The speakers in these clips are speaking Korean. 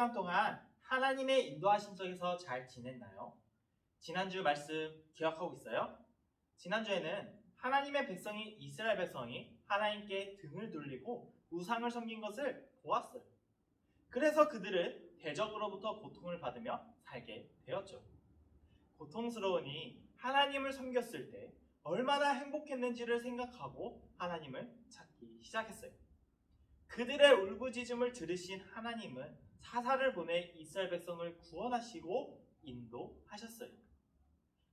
주간 동안 하나님의 인도하심 속에서 잘 지냈나요? 지난주 말씀 기억하고 있어요? 지난주에는 하나님의 백성이 이스라엘 백성이 하나님께 등을 돌리고 우상을 섬긴 것을 보았어요. 그래서 그들은 대적으로부터 고통을 받으며 살게 되었죠. 고통스러우니 하나님을 섬겼을 때 얼마나 행복했는지를 생각하고 하나님을 찾기 시작했어요. 그들의 울부짖음을 들으신 하나님은 사사를 보내 이스라엘 백성을 구원하시고 인도하셨어요.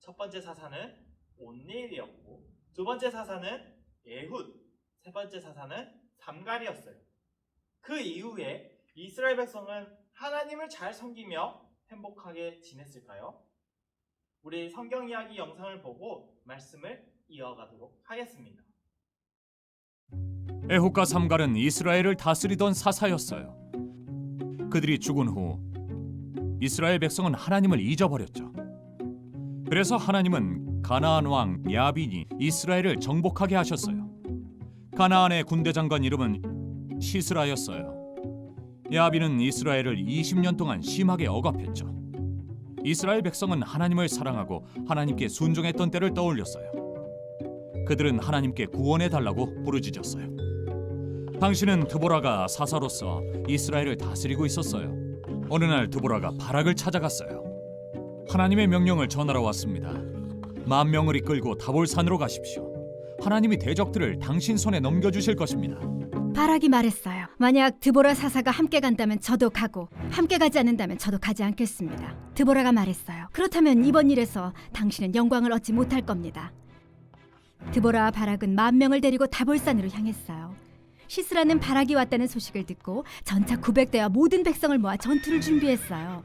첫 번째 사사는 온니엘이었고, 두 번째 사사는 에훗, 세 번째 사사는 삼갈이었어요. 그 이후에 이스라엘 백성은 하나님을 잘 섬기며 행복하게 지냈을까요? 우리 성경 이야기 영상을 보고 말씀을 이어가도록 하겠습니다. 에훗과 삼갈은 이스라엘을 다스리던 사사였어요. 그들이 죽은 후 이스라엘 백성은 하나님을 잊어버렸죠. 그래서 하나님은 가나안 왕 야빈이 이스라엘을 정복하게 하셨어요. 가나안의 군대 장관 이름은 시스라였어요. 야빈은 이스라엘을 20년 동안 심하게 억압했죠. 이스라엘 백성은 하나님을 사랑하고 하나님께 순종했던 때를 떠올렸어요. 그들은 하나님께 구원해달라고 부르짖었어요. 당시는 드보라가 사사로서 이스라엘을 다스리고 있었어요. 어느 날 드보라가 바락을 찾아갔어요. 하나님의 명령을 전하러 왔습니다. 10,000명을 이끌고 다볼산으로 가십시오. 하나님이 대적들을 당신 손에 넘겨주실 것입니다. 바락이 말했어요. 만약 드보라 사사가 함께 간다면 저도 가고, 함께 가지 않는다면 저도 가지 않겠습니다. 드보라가 말했어요. 그렇다면 이번 일에서 당신은 영광을 얻지 못할 겁니다. 드보라와 바락은 10,000명을 데리고 다볼산으로 향했어요. 시스라는 바락이 왔다는 소식을 듣고 전차 900대와 모든 백성을 모아 전투를 준비했어요.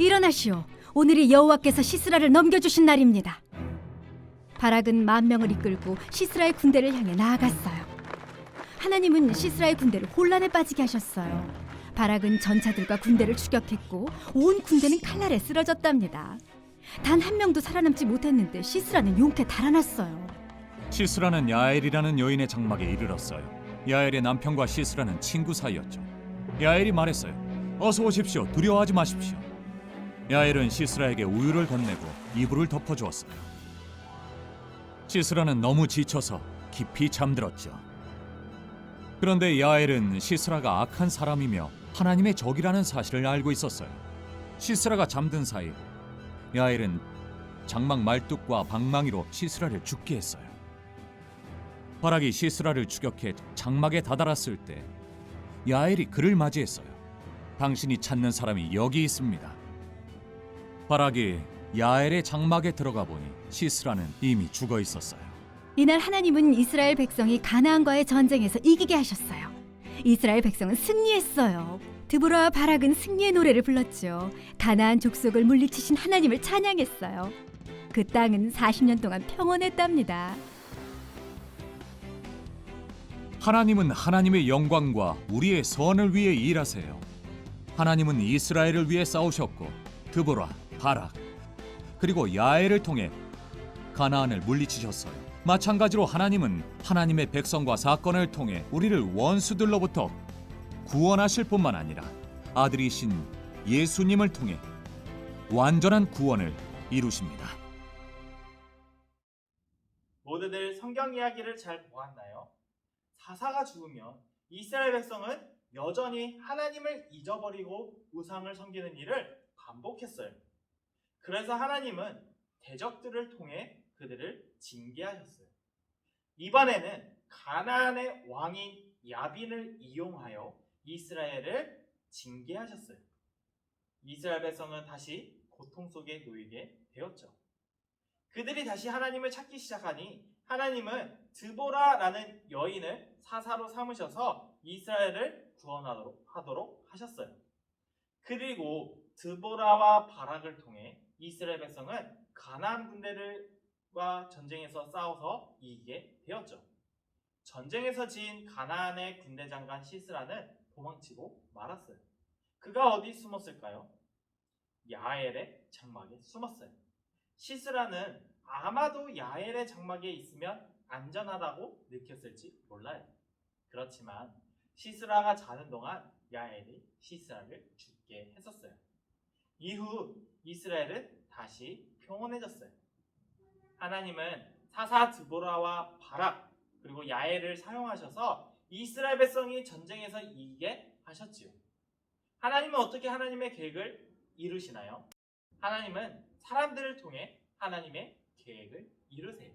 일어나시오. 오늘이 여호와께서 시스라를 넘겨주신 날입니다. 바락은 10,000명을 이끌고 시스라의 군대를 향해 나아갔어요. 하나님은 시스라의 군대를 혼란에 빠지게 하셨어요. 바락은 전차들과 군대를 추격했고 온 군대는 칼날에 쓰러졌답니다. 단 한 명도 살아남지 못했는데 시스라는 용케 달아났어요. 시스라는 야엘이라는 여인의 장막에 이르렀어요. 야엘의 남편과 시스라는 친구 사이였죠. 야엘이 말했어요. 어서 오십시오. 두려워하지 마십시오. 야엘은 시스라에게 우유를 건네고 이불을 덮어주었어요. 시스라는 너무 지쳐서 깊이 잠들었죠. 그런데 야엘은 시스라가 악한 사람이며 하나님의 적이라는 사실을 알고 있었어요. 시스라가 잠든 사이 야엘은 장막 말뚝과 방망이로 시스라를 죽게 했어요. 바락이 시스라를 추격해 장막에 다다랐을 때 야엘이 그를 맞이했어요. 당신이 찾는 사람이 여기 있습니다. 바락이 야엘의 장막에 들어가 보니 시스라는 이미 죽어 있었어요. 이날 하나님은 이스라엘 백성이 가나안과의 전쟁에서 이기게 하셨어요. 이스라엘 백성은 승리했어요. 드보라와 바락은 승리의 노래를 불렀죠. 가나안 족속을 물리치신 하나님을 찬양했어요. 그 땅은 40년 동안 평온했답니다. 하나님은 하나님의 영광과 우리의 선을 위해 일하세요. 하나님은 이스라엘을 위해 싸우셨고 드보라, 바락, 그리고 야엘을 통해 가나안을 물리치셨어요. 마찬가지로 하나님은 하나님의 백성과 사건을 통해 우리를 원수들로부터 구원하실 뿐만 아니라 아들이신 예수님을 통해 완전한 구원을 이루십니다. 모두들 성경 이야기를 잘 보았나요? 사사가 죽으면 이스라엘 백성은 여전히 하나님을 잊어버리고 우상을 섬기는 일을 반복했어요. 그래서 하나님은 대적들을 통해 그들을 징계하셨어요. 이번에는 가나안의 왕인 야빈을 이용하여 이스라엘을 징계하셨어요. 이스라엘 백성은 다시 고통 속에 놓이게 되었죠. 그들이 다시 하나님을 찾기 시작하니 하나님은 드보라라는 여인을 사사로 삼으셔서 이스라엘을 구원하도록 하셨어요. 그리고 드보라와 바락을 통해 이스라엘 백성은 가나안 군대들과 전쟁에서 싸워서 이기게 되었죠. 전쟁에서 진 가나안의 군대 장관 시스라는 도망치고 말았어요. 그가 어디 숨었을까요? 야엘의 장막에 숨었어요. 시스라는 아마도 야엘의 장막에 있으면 안전하다고 느꼈을지 몰라요. 그렇지만 시스라가 자는 동안 야엘이 시스라를 죽게 했었어요. 이후 이스라엘은 다시 평온해졌어요. 하나님은 사사 드보라와 바락 그리고 야엘을 사용하셔서 이스라엘 백성이 전쟁에서 이기게 하셨지요. 하나님은 어떻게 하나님의 계획을 이루시나요? 하나님은 사람들을 통해 하나님의 계획을 이루세요.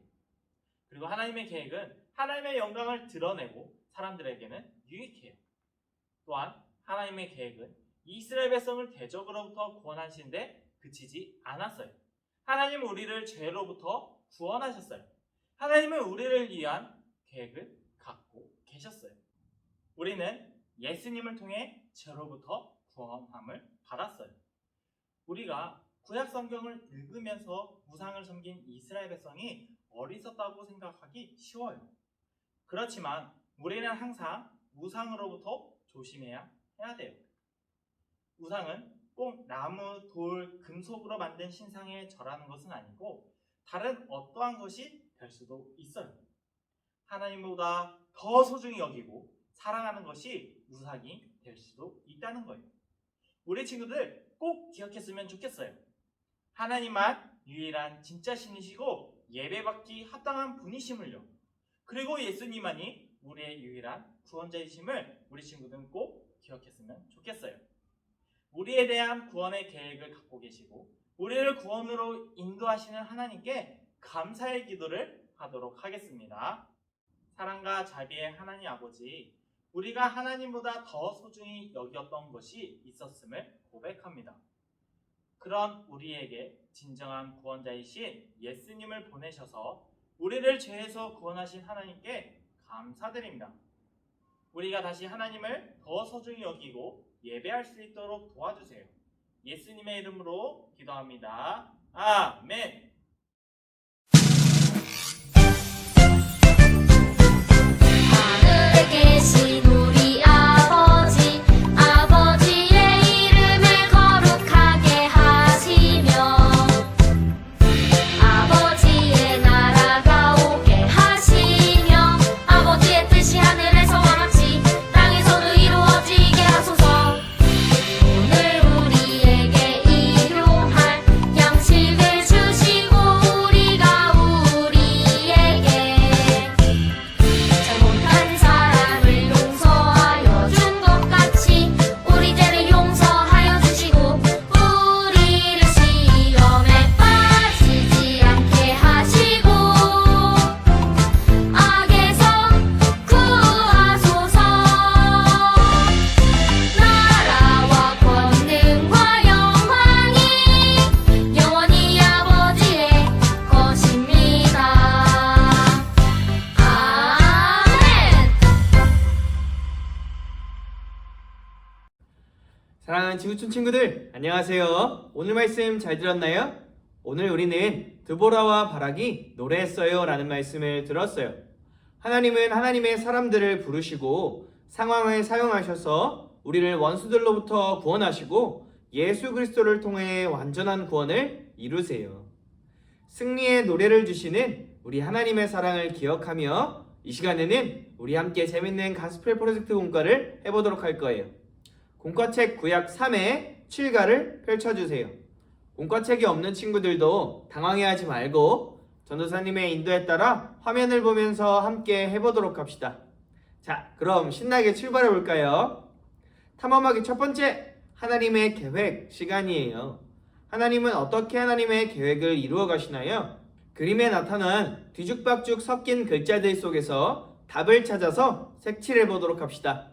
그리고 하나님의 계획은 하나님의 영광을 드러내고 사람들에게는 유익해요. 또한 하나님의 계획은 이스라엘 백성을 대적으로부터 구원하시는데 그치지 않았어요. 하나님은 우리를 죄로부터 구원하셨어요. 하나님은 우리를 위한 계획을 갖고 계셨어요. 우리는 예수님을 통해 죄로부터 구원함을 받았어요. 우리가 구약 성경을 읽으면서 우상을 섬긴 이스라엘 백성이 어리석다고 생각하기 쉬워요. 그렇지만 우리는 항상 우상으로부터 조심해야 돼요. 우상은 꼭 나무, 돌, 금속으로 만든 신상에 절하는 것은 아니고 다른 어떠한 것이 될 수도 있어요. 하나님보다 더 소중히 여기고 사랑하는 것이 우상이 될 수도 있다는 거예요. 우리 친구들 꼭 기억했으면 좋겠어요. 하나님만 유일한 진짜 신이시고 예배받기 합당한 분이심을요. 그리고 예수님만이 우리의 유일한 구원자이심을 우리 친구들은 꼭 기억했으면 좋겠어요. 우리에 대한 구원의 계획을 갖고 계시고 우리를 구원으로 인도하시는 하나님께 감사의 기도를 하도록 하겠습니다. 사랑과 자비의 하나님 아버지, 우리가 하나님보다 더 소중히 여겼던 것이 있었음을 고백합니다. 그런 우리에게 진정한 구원자이신 예수님을 보내셔서 우리를 죄에서 구원하신 하나님께 감사드립니다. 우리가 다시 하나님을 더 소중히 여기고 예배할 수 있도록 도와주세요. 예수님의 이름으로 기도합니다. 아멘. 하늘에 계신 우리 아버지, 아버지의 이름을 거룩하게 하시며 아버지의 나라가 오게 하시며 아버지의 뜻이 하늘에서와 같이 땅에서도 이루어지게 하소서. 오늘 우리에게 일용할 양식을 주시고 우리가 우리에게 잘못한 사람을 용서하여 준 것 같이 우리 죄를 용서하여 주시고 우리를 시험에 빠지지 않게 하시고 악에서 구하소서. 나라와 권능과 영광이 영원히 아버지의 것입니다. 아멘. 사랑하는 지구촌 친구들, 안녕하세요. 오늘 말씀 잘 들었나요? 오늘 우리는 드보라와 바락이 노래했어요 라는 말씀을 들었어요. 하나님은 하나님의 사람들을 부르시고 상황을 사용하셔서 우리를 원수들로부터 구원하시고 예수 그리스도를 통해 완전한 구원을 이루세요. 승리의 노래를 주시는 우리 하나님의 사랑을 기억하며 이 시간에는 우리 함께 재밌는 가스펠 프로젝트 공과를 해보도록 할 거예요. 공과책 구약 3의 7가를 펼쳐주세요. 공과책이 없는 친구들도 당황해하지 말고 전도사님의 인도에 따라 화면을 보면서 함께 해보도록 합시다. 자, 그럼 신나게 출발해 볼까요? 탐험하기 첫 번째, 하나님의 계획 시간이에요. 하나님은 어떻게 하나님의 계획을 이루어 가시나요? 그림에 나타난 뒤죽박죽 섞인 글자들 속에서 답을 찾아서 색칠해 보도록 합시다.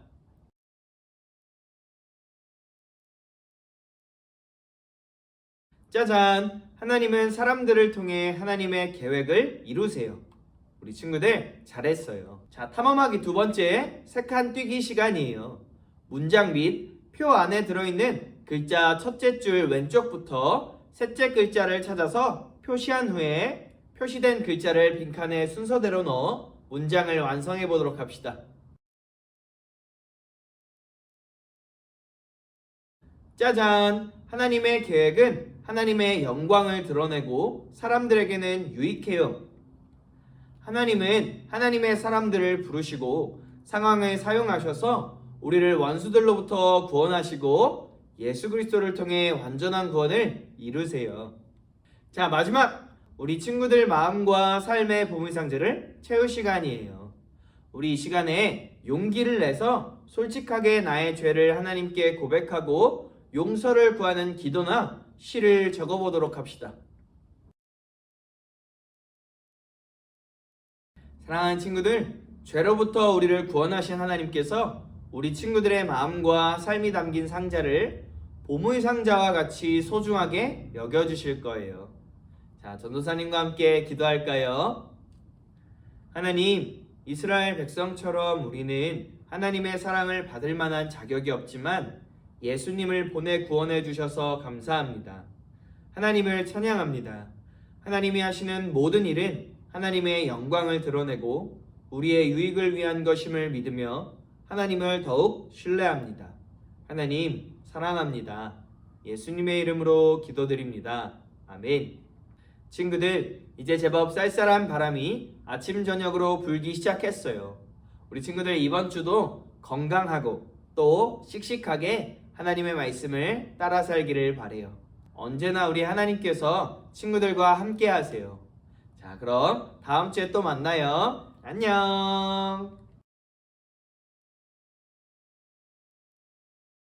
짜잔! 하나님은 사람들을 통해 하나님의 계획을 이루세요. 우리 친구들 잘했어요. 자, 탐험하기 두 번째, 색한 뛰기 시간이에요. 문장 및 표 안에 들어있는 글자 첫째 줄 왼쪽부터 셋째 글자를 찾아서 표시한 후에 표시된 글자를 빈칸에 순서대로 넣어 문장을 완성해 보도록 합시다. 짜잔! 하나님의 계획은 하나님의 영광을 드러내고 사람들에게는 유익해요. 하나님은 하나님의 사람들을 부르시고 상황을 사용하셔서 우리를 원수들로부터 구원하시고 예수 그리스도를 통해 완전한 구원을 이루세요. 자, 마지막 우리 친구들 마음과 삶의 보물상자를 채울 시간이에요. 우리 이 시간에 용기를 내서 솔직하게 나의 죄를 하나님께 고백하고 용서를 구하는 기도나 시를 적어보도록 합시다. 사랑하는 친구들, 죄로부터 우리를 구원하신 하나님께서 우리 친구들의 마음과 삶이 담긴 상자를 보물상자와 같이 소중하게 여겨주실 거예요. 자, 전도사님과 함께 기도할까요? 하나님, 이스라엘 백성처럼 우리는 하나님의 사랑을 받을 만한 자격이 없지만 예수님을 보내 구원해 주셔서 감사합니다. 하나님을 찬양합니다. 하나님이 하시는 모든 일은 하나님의 영광을 드러내고 우리의 유익을 위한 것임을 믿으며 하나님을 더욱 신뢰합니다. 하나님, 사랑합니다. 예수님의 이름으로 기도드립니다. 아멘. 친구들, 이제 제법 쌀쌀한 바람이 아침 저녁으로 불기 시작했어요. 우리 친구들 이번 주도 건강하고 또 씩씩하게 하나님의 말씀을 따라 살기를 바래요. 언제나 우리 하나님께서 친구들과 함께 하세요. 자, 그럼 다음 주에 또 만나요. 안녕.